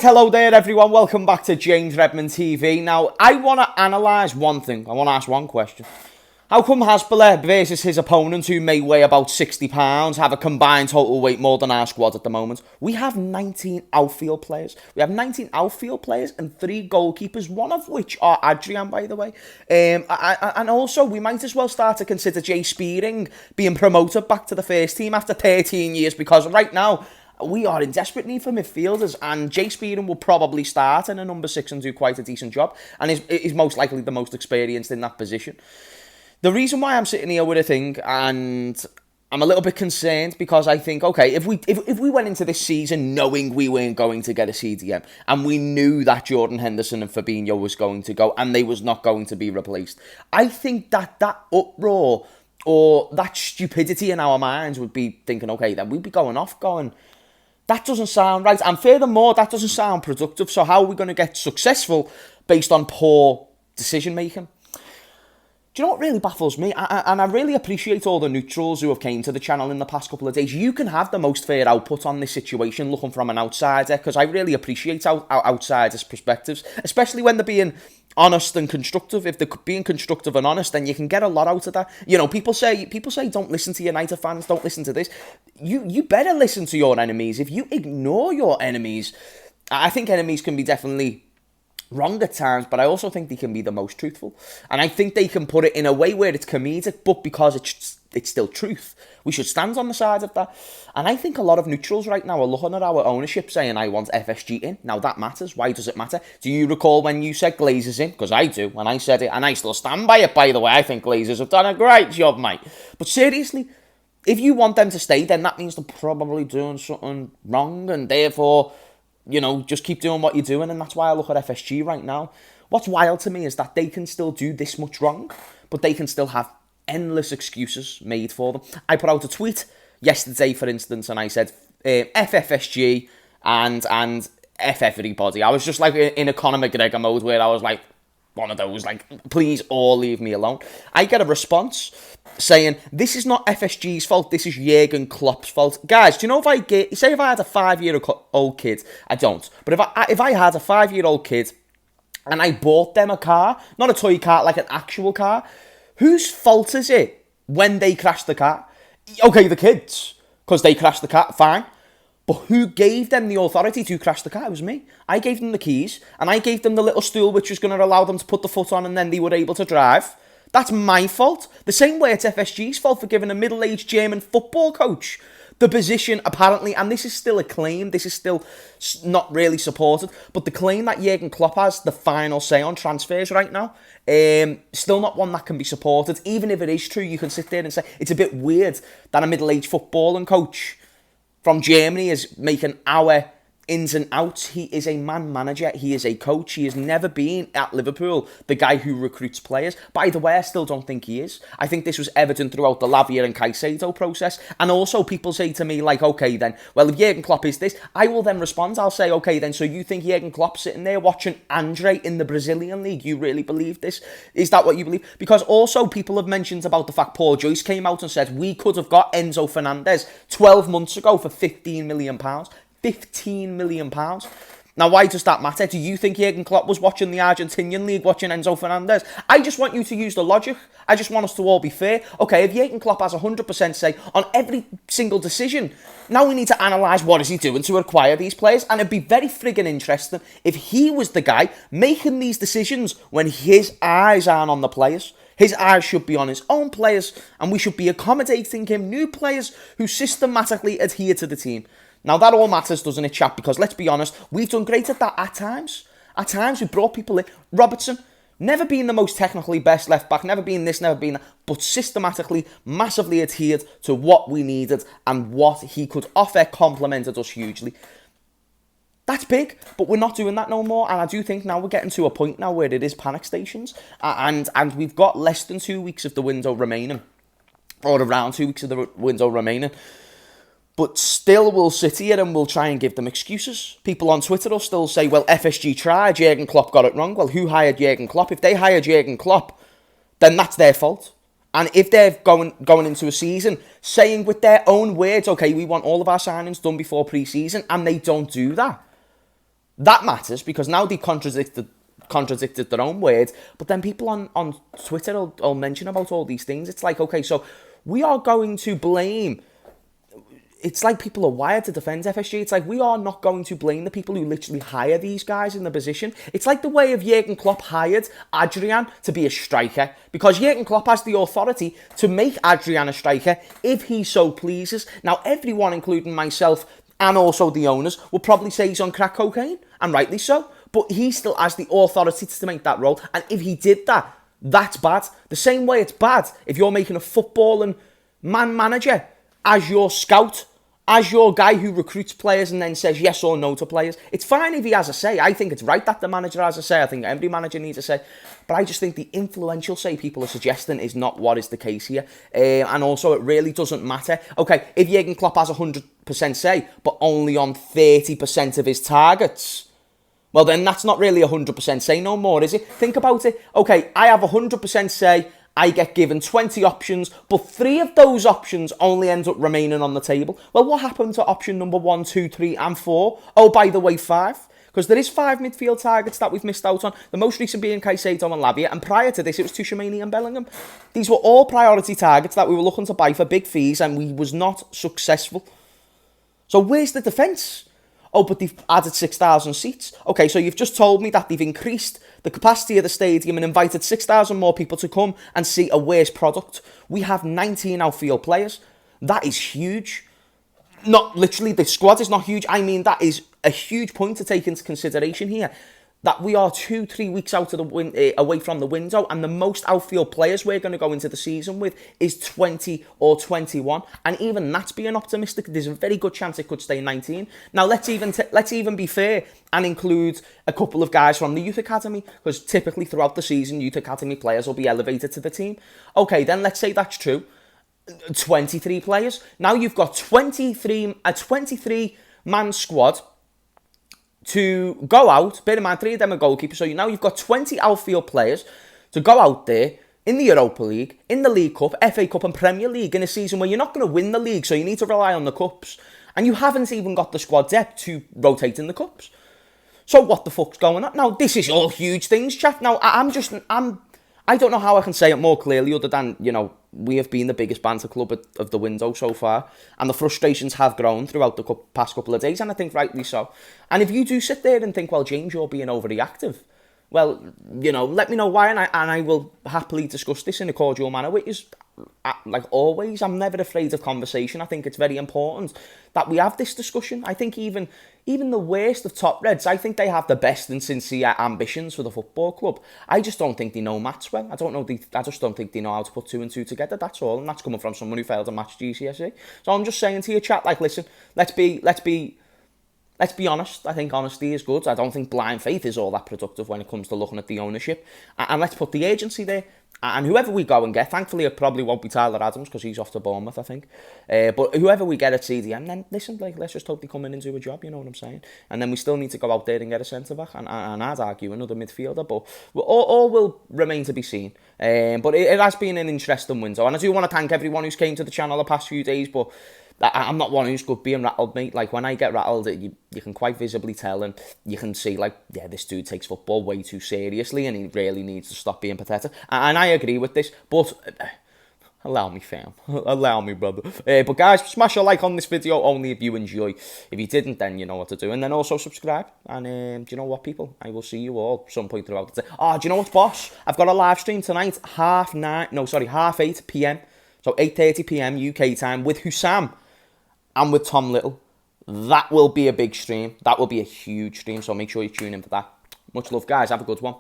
Hello there everyone, welcome back to James Redmond TV. Now, I want to analyse one thing, I want to ask one question. How come Hasbulla versus his opponent, who may weigh about £60, have a combined total weight more than our squad at the moment? We have 19 outfield players. We have 19 outfield players and 3 goalkeepers, one of which are Adrian, by the way. And also, we might as well start to consider Jay Spearing being promoted back to the first team after 13 years, because right now, we are in desperate need for midfielders, and Jay Spearing will probably start in a number 6 and do quite a decent job, and is most likely the most experienced in that position. The reason why I'm sitting here with a thing, and I'm a little bit concerned, because I think, okay, if we went into this season knowing we weren't going to get a CDM, and we knew that Jordan Henderson and Fabinho was going to go, and they was not going to be replaced, I think that uproar, or that stupidity in our minds would be thinking, okay, then we'd be going, that doesn't sound right. And furthermore, that doesn't sound productive. So how are we going to get successful based on poor decision making? Do you know what really baffles me? And I really appreciate all the neutrals who have came to the channel in the past couple of days. You can have the most fair output on this situation looking from an outsider, because I really appreciate outsiders' perspectives, especially when they're being honest and constructive. If they're being constructive and honest, then you can get a lot out of that. You know, people say don't listen to United fans, don't listen to this. You better listen to your enemies. If you ignore your enemies, I think enemies can be definitely wrong at times, but I also think they can be the most truthful. And I think they can put it in a way where it's comedic, but because it's still truth. We should stand on the side of that. And I think a lot of neutrals right now are looking at our ownership saying, I want FSG in. Now that matters. Why does it matter? Do you recall when you said Glazers in? Because I do, when I said it, and I still stand by it, by the way. I think Glazers have done a great job, mate. But seriously, if you want them to stay, then that means they're probably doing something wrong, and therefore, you know, just keep doing what you're doing. And that's why I look at FSG right now. What's wild to me is that they can still do this much wrong, but they can still have endless excuses made for them. I put out a tweet yesterday, for instance, and I said, FFSG and F everybody. I was just like in a Conor McGregor mode, where I was like, one of those, like, please all leave me alone. I get a response saying, this is not FSG's fault, this is Jurgen Klopp's fault. Guys, do you know, if I had a 5-year-old kid, I don't, but if I had a 5-year-old kid and I bought them a car, not a toy car, like an actual car, whose fault is it when they crash the car? Okay, the kids, because they crashed the car, fine. But who gave them the authority to crash the car? It was me. I gave them the keys, and I gave them the little stool which was going to allow them to put the foot on, and then they were able to drive. That's my fault. The same way it's FSG's fault for giving a middle-aged German football coach the position, apparently, and this is still a claim, this is still not really supported, but the claim that Jurgen Klopp has the final say on transfers right now, still not one that can be supported. Even if it is true, you can sit there and say, it's a bit weird that a middle-aged footballing coach from Germany is making our ins and outs. He is a man manager. He is a coach. He has never been at Liverpool the guy who recruits players. By the way, I still don't think he is. I think this was evident throughout the Lavia and Caicedo process. And also people say to me, like, okay then, well, if Jurgen Klopp is this, I will then respond. I'll say, okay then, so you think Jurgen Klopp's sitting there watching Andre in the Brazilian league? You really believe this? Is that what you believe? Because also people have mentioned about the fact Paul Joyce came out and said we could have got Enzo Fernandez 12 months ago for £15 million. £15 million. Now, why does that matter? Do you think Jurgen Klopp was watching the Argentinian league, watching Enzo Fernandez? I just want you to use the logic. I just want us to all be fair. Okay, if Jurgen Klopp has 100% say on every single decision, now we need to analyse what is he doing to acquire these players. And it'd be very friggin' interesting if he was the guy making these decisions when his eyes aren't on the players. His eyes should be on his own players, and we should be accommodating him new players who systematically adhere to the team. Now, that all matters, doesn't it, chap? Because let's be honest, we've done great at that at times. At times, we've brought people in. Robertson, never been the most technically best left-back, never been this, never been that, but systematically, massively adhered to what we needed, and what he could offer complemented us hugely. That's big, but we're not doing that no more, and I do think now we're getting to a point now where it is panic stations, and we've got less than 2 weeks of the window remaining, or around 2 weeks of the window remaining. But still, we'll sit here and we'll try and give them excuses. People on Twitter will still say, well, FSG tried, Jurgen Klopp got it wrong. Well, who hired Jurgen Klopp? If they hired Jurgen Klopp, then that's their fault. And if they're going into a season saying with their own words, okay, we want all of our signings done before pre-season, and they don't do that, That matters because now they contradicted their own words. But then people on Twitter will mention about all these things. It's like, okay, so we are going to blame. It's like people are wired to defend FSG. It's like we are not going to blame the people who literally hire these guys in the position. It's like the way of Jurgen Klopp hired Adrian to be a striker, because Jurgen Klopp has the authority to make Adrian a striker if he so pleases. Now, everyone, including myself and also the owners, will probably say he's on crack cocaine, and rightly so. But he still has the authority to make that role. And if he did that, that's bad. The same way it's bad if you're making a footballing manager as your scout, as your guy who recruits players and then says yes or no to players. It's fine if he has a say. I think it's right that the manager has a say. I think every manager needs a say. But I just think the influential say people are suggesting is not what is the case here. And also, it really doesn't matter. Okay, if Jurgen Klopp has 100% say, but only on 30% of his targets, well, then that's not really 100% say no more, is it? Think about it. Okay, I have 100% say. I get given 20 options, but 3 of those options only end up remaining on the table. Well, what happened to option number 1, 2, 3, and 4? Oh, by the way, 5. Because there is 5 midfield targets that we've missed out on. The most recent being Caicedo and Lavia, and prior to this, it was Tchouaméni and Bellingham. These were all priority targets that we were looking to buy for big fees, and we was not successful. So where's the defence? Oh, but they've added 6,000 seats. Okay, so you've just told me that they've increased the capacity of the stadium and invited 6,000 more people to come and see a worse product. We have 19 outfield players. That is huge. Not literally, the squad is not huge. I mean, that is a huge point to take into consideration here. That we are 2-3 weeks out of the away from the window, and the most outfield players we're going to go into the season with is 20 or 21, and even that's being optimistic. There's a very good chance it could stay 19. Now let's even be fair and include a couple of guys from the youth academy, because typically throughout the season youth academy players will be elevated to the team. Okay, then let's say that's true. 23 players. Now you've got a 23-man squad to go out. Bear in mind, 3 of them are goalkeepers, so now you've got 20 outfield players to go out there in the Europa League, in the League Cup, FA Cup and Premier League in a season where you're not going to win the league, so you need to rely on the cups, and you haven't even got the squad depth to rotate in the cups. So what the fuck's going on? Now, this is all huge things, chat. Now, I don't know how I can say it more clearly other than, we have been the biggest banter club of the window so far, and the frustrations have grown throughout the past couple of days, and I think rightly so. And if you do sit there and think, well, James, you're being overreactive, well, let me know why, and I will happily discuss this in a cordial manner, which is, like always, I'm never afraid of conversation. I think it's very important that we have this discussion. I think even the worst of top Reds, I think they have the best and sincere ambitions for the football club. I just don't think they know maths well. I just don't think they know how to put 2 and 2 together. That's all, and that's coming from someone who failed a maths GCSE. So I'm just saying to your chat, like, listen, let's be honest. I think honesty is good. I don't think blind faith is all that productive when it comes to looking at the ownership. And let's put the agency there. And whoever we go and get, thankfully it probably won't be Tyler Adams because he's off to Bournemouth, I think. But whoever we get at CDM, then listen, let's just hope they come in and do a job, you know what I'm saying? And then we still need to go out there and get a centre-back, and I'd argue another midfielder, but all will remain to be seen. But it has been an interesting window, and I do want to thank everyone who's came to the channel the past few days, but I'm not one who's good being rattled, mate. Like, when I get rattled, you can quite visibly tell, and you can see, like, yeah, this dude takes football way too seriously, and he really needs to stop being pathetic. And I agree with this, but allow me, fam. Allow me, brother. But guys, smash a like on this video, only if you enjoy. If you didn't, then you know what to do. And then also subscribe. And do you know what, people? I will see you all some point throughout the day. Oh, do you know what, boss? I've got a live stream tonight, half 8 p.m. So 8:30 p.m. UK time with Hussam and with Tom Little. That will be a big stream. That will be a huge stream, so make sure you tune in for that. Much love, guys. Have a good one.